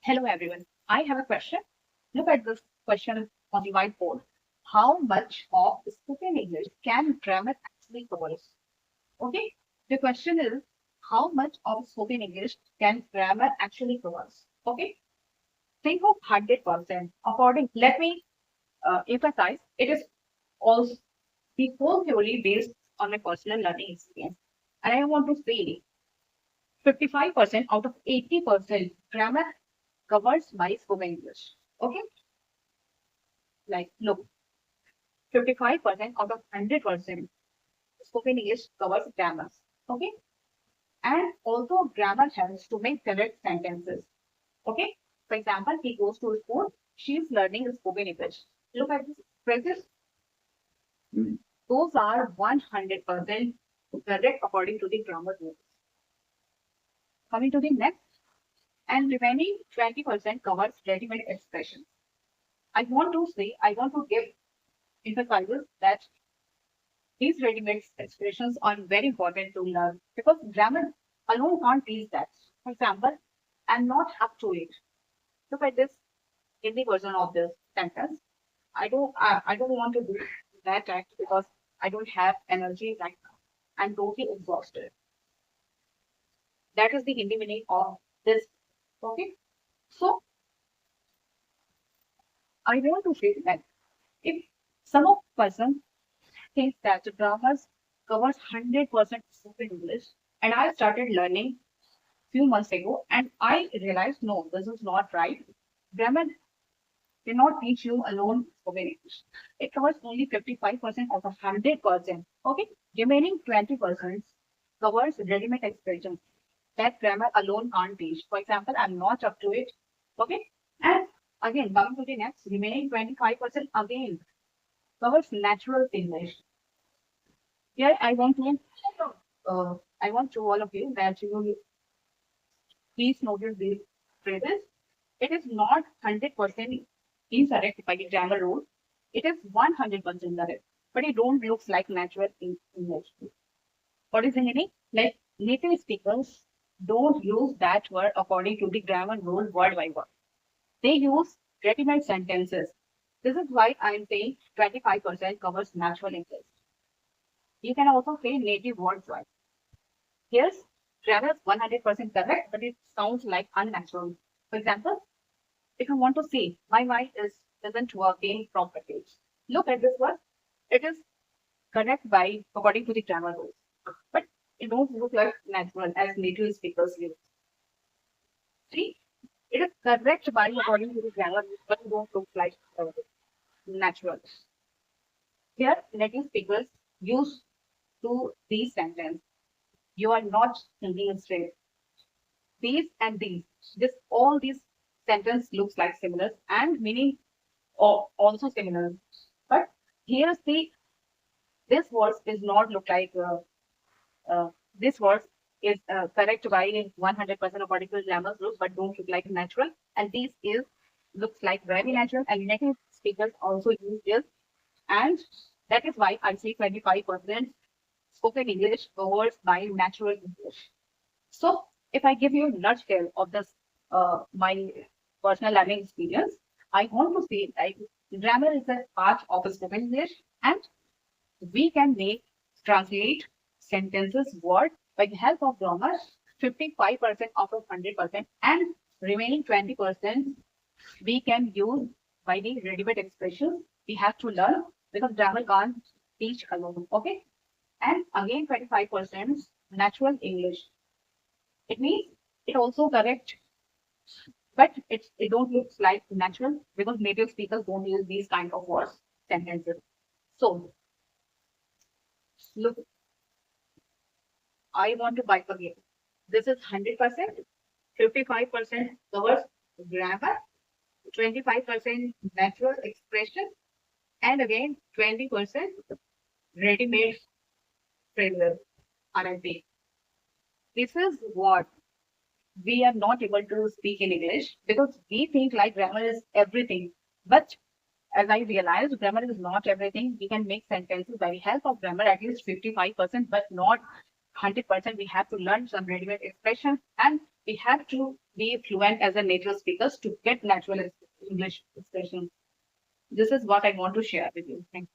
Hello everyone. I have a question. Look at this question on the whiteboard. How much of spoken English can grammar actually cover? Okay. The question is how much of spoken English can grammar actually cover? Okay. Think of 100%. Let me emphasize, it is also the whole theory based on my personal learning experience. And I want to say 55% out of 80% grammar covers by spoken English. Okay. Look, 55% out of 100% spoken English covers grammar. Okay. And also grammar helps to make correct sentences. Okay. For example, he goes to school. She's learning spoken English. Look at this phrases. Those are 100% correct according to the grammar rules. Coming to the next, and remaining 20% covers ready-made expressions. I want to give emphasizes that these ready-made expressions are very important to learn because grammar alone can't teach that. For example, I'm not up to it. Look at this Hindi version of this sentence. I don't want to do that act because I don't have energy right now. I'm totally exhausted. That is the Hindi meaning of this. Okay. So I want to say that if some of person thinks that grammar covers 100% spoken English, and I started learning few months ago, and I realized no, this is not right. Grammar cannot teach you alone spoken English. It covers only 55% of 100%. Okay, remaining 20% covers ready-made expressions that grammar alone can't teach. For example, I'm not up to it. Okay, and again, coming to the next, remaining 25% again covers natural English. Here, I want to all of you that you please notice these phrases. It is not 100% incorrect by the grammar rule. It is 100% correct, but it don't looks like natural in English. What is the meaning? Like native speakers don't use that word according to the grammar rule word by word. They use ready-made sentences. This is why I'm saying 25% covers natural English. You can also say native word choice. Here's grammar is 100% correct, but it sounds like unnatural. For example, if you want to say my mind isn't working properly, look at this word. It is correct by according to the grammar rules, but it don't look like natural as native speakers use. See, it is correct by according to the grammar rules, but it don't look like natural. Here, native speakers use to these sentences. You are not thinking straight. These and these. This all these sentence looks like similar and meaning also similar. But here's the this words is not look like this words is correct by 100% according to grammar rules, but don't look like natural. And this is looks like very natural. And native speakers also use this, and that is why I say 25% spoken English covers by natural English. So if I give you a nutshell of this, my personal learning experience, I want to say that grammar is a part of spoken English, and we can make translate sentences word by the help of grammar 55% out of 100%, and remaining 20% we can use by the ready-made expressions we have to learn because grammar can't teach alone. Okay, and again 25% natural English. It means it also correct, but it don't look like natural because native speakers don't use these kind of words sentences. So look, I want to bifurcate. This is 100%, 55% covers grammar, 25% natural expression, and again 20% ready-made phrases, RNP. This is what we are not able to speak in English because we think like grammar is everything. But as I realized, grammar is not everything. We can make sentences by the help of grammar at least 55%, but not 100% we have to learn some ready-made expressions, and we have to be fluent as a native speakers to get natural English expressions. This is what I want to share with you. Thank you.